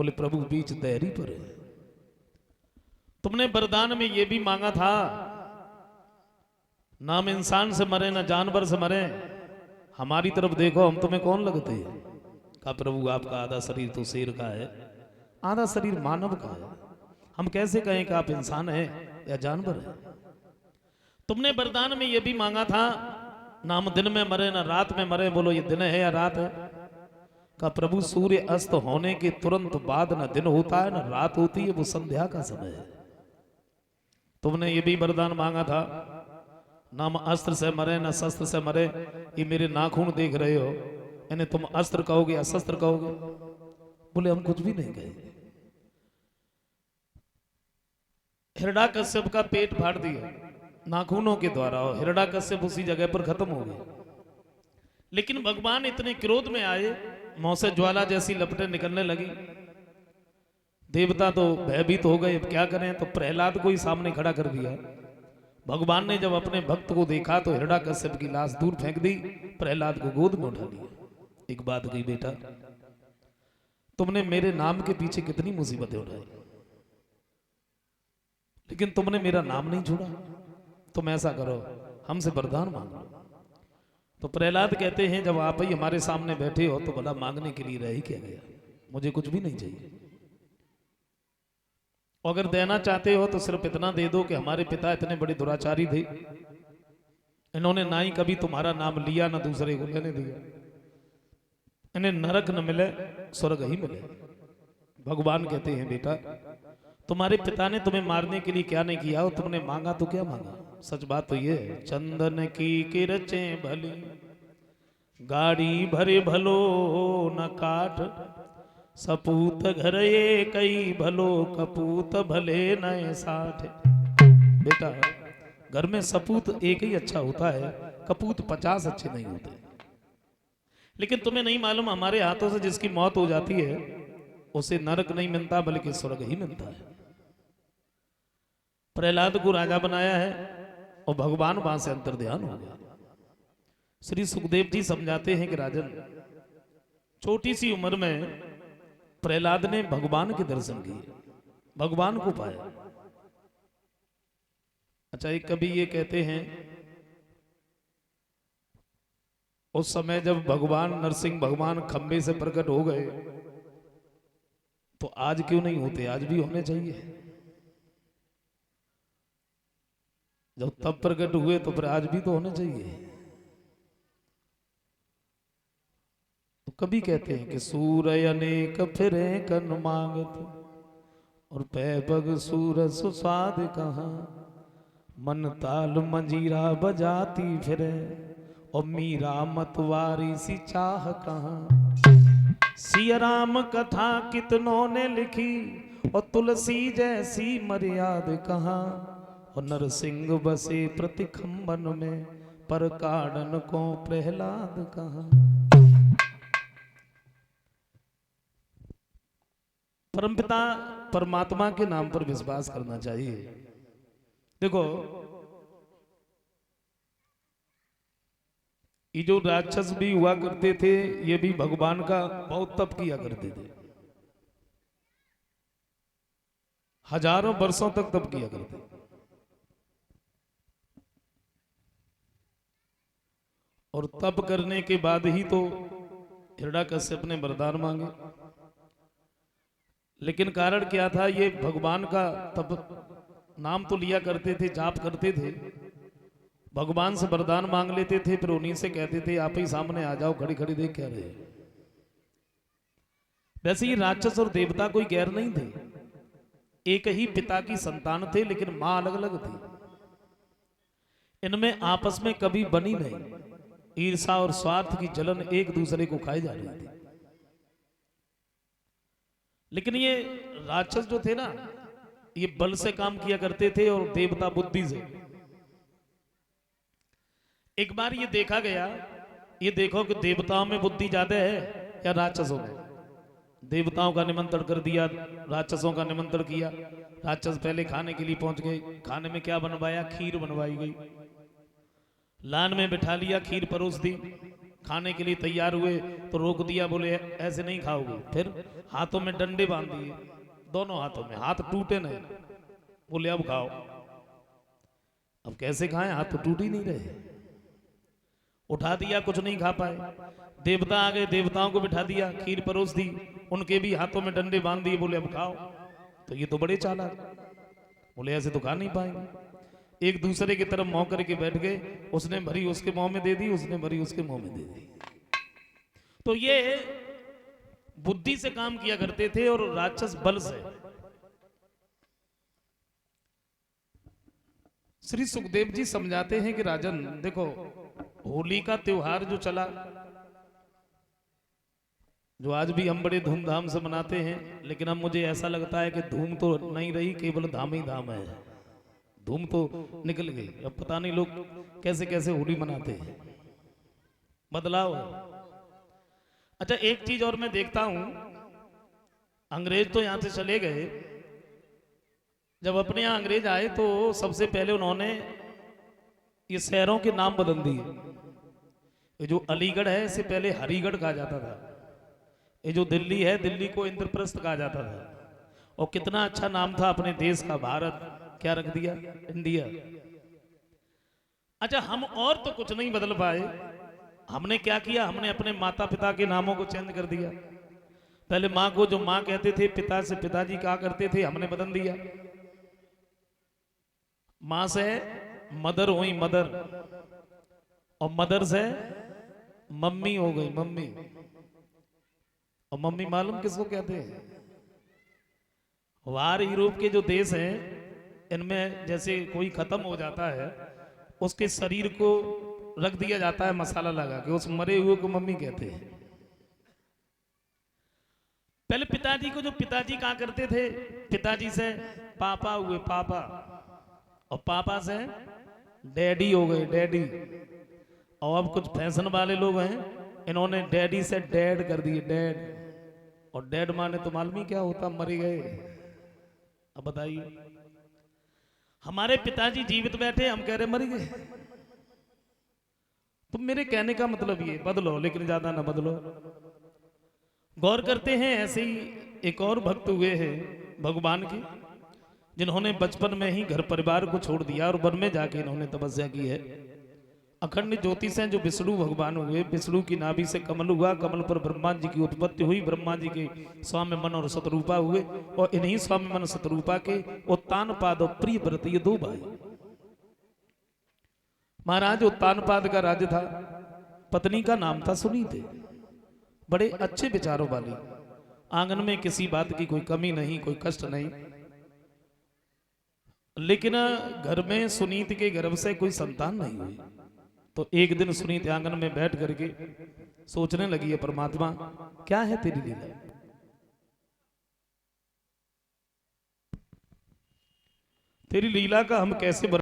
बोले प्रभु बीच देहरी पर है। तुमने वरदान में ये भी मांगा था, ना हम इंसान से मरे ना जानवर से मरे, हमारी तरफ देखो हम तुम्हें कौन लगते हैं। कहा प्रभु आपका आधा शरीर तो शेर का है, आधा शरीर मानव का है, हम कैसे कहें कि आप इंसान हैं या जानवर हैं। तुमने वरदान में यह भी मांगा था, ना हम दिन में मरे ना रात में मरे, बोलो ये दिन है या रात है। कहा प्रभु सूर्य अस्त होने के तुरंत बाद ना दिन होता है ना रात होती है, वो संध्या का समय है। तुमने ये भी वरदान मांगा था, ना हम अस्त्र से मरे ना शस्त्र से मरे, ये मेरे नाखून देख रहे हो, यानी तुम अस्त्र कहोगे या शस्त्र कहोगे। बोले हम कुछ भी नहीं कहेंगे। हिरण्यकश्यप का पेट फाड़ दिया नाखूनों के द्वारा, और हिरण्यकश्यप उसी जगह पर खत्म हो गए। लेकिन भगवान इतने क्रोध में आए, मुंह से ज्वाला जैसी लपटें निकलने लगी। देवता तो भयभीत हो गए, अब क्या करें, तो प्रहलाद को ही सामने खड़ा कर दिया। भगवान ने जब अपने भक्त को देखा तो हिरण्यकश्यप की लाश दूर फेंक दी, प्रहलाद को गोद में उठा लिया। एक बात कही बेटा, तुमने मेरे नाम के पीछे कितनी मुसीबतें उठाई, लेकिन तुमने मेरा नाम नहीं छोड़ा। तुम ऐसा करो, हमसे वरदान मांगो। तो प्रहलाद कहते हैं जब आप ही हमारे सामने बैठे हो तो भला मांगने के लिए रह ही क्या गया, मुझे कुछ भी नहीं चाहिए। अगर देना चाहते हो तो सिर्फ इतना दे दो कि हमारे पिता इतने बड़े दुराचारी थे, इन्होंने ना ही कभी तुम्हारा नाम लिया ना दूसरे को लेने दिया, इन्हें नरक न मिले स्वर्ग ही मिले। भगवान कहते हैं बेटा तुम्हारे पिता ने तुम्हें मारने के लिए क्या नहीं किया, और तुमने मांगा तो क्या मांगा। सच बात तो ये है, चंदन की किरचे भली गाड़ी भरे भलो न काट, सपूत घर ये कई भलो कपूत भले नए साठ। बेटा घर में सपूत एक ही अच्छा होता है, कपूत 50 अच्छे नहीं होते। लेकिन तुम्हें नहीं मालूम हमारे हाथों से जिसकी मौत हो जाती है उसे नरक नहीं मिलता बल्कि स्वर्ग ही मिलता है। प्रहलाद को राजा बनाया है और भगवान वहां से अंतर्ध्यान हो गया। श्री सुखदेव जी समझाते हैं कि राजन छोटी सी उम्र में प्रहलाद ने भगवान के दर्शन किए, भगवान को पाया। अच्छा एक कवि ये कहते हैं उस समय जब भगवान नरसिंह भगवान खंबे से प्रकट हो गए तो आज क्यों नहीं होते, आज भी होने चाहिए। जब तब प्रकट हुए तो फिर आज भी तो होने चाहिए। तो कभी कहते हैं कि सूरय अनेक फिरे कन मांगत, और पैबग सूर सुस्वाद कहाँ, मन ताल मंजीरा बजाती फिरे, और मीरा मतवारी सी चाह कहाँ। सिया राम कथा कितनों ने लिखी, और तुलसी जैसी मर्याद कहाँ, और नरसिंह बसे प्रतिखंबन में, पर काड़न को प्रहलाद कहाँ। परमपिता परमात्मा के नाम पर विश्वास करना चाहिए। देखो ये जो राक्षस भी हुआ करते थे ये भी भगवान का बहुत तप किया करते थे, हजारों वर्षों तक तप किया करते। और तप करने के बाद ही तो हिरण्यकश्यप ने वरदान मांगे। लेकिन कारण क्या था, ये भगवान का तप नाम तो लिया करते थे, जाप करते थे, भगवान से वरदान मांग लेते थे, फिर उन्हीं से कहते थे आप ही सामने आ जाओ, खड़ी खड़ी देख क्या रहे। वैसे ही राक्षस और देवता कोई गैर नहीं थे, एक ही पिता की संतान थे, लेकिन मां अलग अलग थी। इनमें आपस में कभी बनी नहीं, ईर्षा और स्वार्थ की जलन एक दूसरे को खाई जा रही थी। लेकिन ये राक्षस जो थे ना, ये बल से काम किया करते थे और देवता बुद्धि से। एक बार ये देखा गया, ये देखो कि देवताओं में बुद्धि ज्यादा है या राक्षसों में। देवताओं का निमंत्रण कर दिया, राक्षसों का निमंत्रण किया। राक्षस पहले खाने के लिए पहुंच गए, खाने में क्या बनवाया, खीर बनवाई गई। लान में बिठा लिया, खीर परोस दी, खाने के लिए तैयार हुए तो रोक दिया, बोले ऐसे नहीं खाओगे। फिर हाथों में डंडे बांध दिए, दोनों हाथों में, हाथ टूटे नहीं। बोले अब खाओ। अब कैसे खाएं, हाथ तो टूट ही नहीं रहे। उठा दिया, कुछ नहीं खा पाए। देवता आ गए, देवताओं को बिठा दिया, खीर परोस दी, उनके भी हाथों में डंडे बांध दिए, बोले अब खाओ। तो ये तो बड़े चालाक, बोले ऐसे तो खा नहीं पाएंगे। एक दूसरे की तरफ मुंह करके बैठ गए, उसने भरी उसके मुंह में दे दी, उसने भरी उसके मुंह में दे दी। तो ये बुद्धि से काम किया करते थे और राक्षस बल से। श्री सुखदेव जी समझाते हैं कि राजन देखो, होली का त्योहार जो चला, जो आज भी हम बड़े धूमधाम से मनाते हैं, लेकिन अब मुझे ऐसा लगता है कि धूम तो नहीं रही, केवल धाम ही धाम है। धूम तो निकल गई, अब पता नहीं लोग कैसे कैसे होली मनाते हैं, बदलाव है। अच्छा, एक चीज और मैं देखता हूं, अंग्रेज तो यहां से चले गए, जब अपने यहां अंग्रेज आए तो सबसे पहले उन्होंने ये शहरों के नाम बदल दिए। ये जो अलीगढ़ है, इससे पहले हरिगढ़ कहा जाता था। ये जो दिल्ली है, दिल्ली को इंद्रप्रस्थ कहा जाता था। और कितना अच्छा नाम था अपने देश का, भारत, क्या रख दिया, इंडिया। अच्छा, हम और तो कुछ नहीं बदल पाए, हमने क्या किया, हमने अपने माता पिता के नामों को चेंज कर दिया। पहले माँ को जो माँ कहते थे, पिता से पिताजी कहा करते थे, हमने बदल दिया। माँ से मदर हुई मदर, और मदर से मम्मी हो गई मम्मी। और मम्मी मालूम किसको कहते हैं? वार यूरोप के जो देश हैं, इनमें जैसे कोई खत्म हो जाता है, उसके शरीर को रख दिया जाता है मसाला लगा के, उस मरे हुए को मम्मी कहते हैं। पहले पिताजी को जो पिताजी कहा करते थे, पिताजी से पापा हुए पापा, और पापा से डैडी हो गए डैडी। और अब कुछ फैशन वाले लोग हैं, इन्होंने डैडी से डैड कर दिए, डैड। और डैड माने तो मालूम ही क्या होता, मर गए। अब बताइए, हमारे पिताजी जीवित बैठे, हम कह रहे मर गए। तो मेरे कहने का मतलब ये, बदलो लेकिन ज्यादा ना बदलो। गौर करते हैं, ऐसे ही एक और भक्त हुए हैं भगवान के, जिन्होंने बचपन में ही घर परिवार को छोड़ दिया और वन में जाके इन्होंने तपस्या की है। अखंड ज्योति से जो विष्णु भगवान हुए, विष्णु की नाभि से कमल हुआ, कमल पर ब्रह्मा जी की उत्पत्ति हुई, ब्रह्मा जी के स्वामी मन और शतरूपा हुए, और इन्हीं स्वामी मन शतरूपा के उत्तानपाद और प्रिय व्रत, ये दो भाई। महाराज उत्तानपाद का राज्य था, पत्नी का नाम था सुनीति, बड़े अच्छे विचारों वाली, आंगन में किसी बात की कोई कमी नहीं, कोई कष्ट नहीं। लेकिन घर में सुनीति के गर्भ से कोई संतान नहीं हुई। तो एक दिन सुनीति आंगन में बैठ करके सोचने लगी है, परमात्मा क्या है तेरी लीला, तेरी लीला का हम कैसे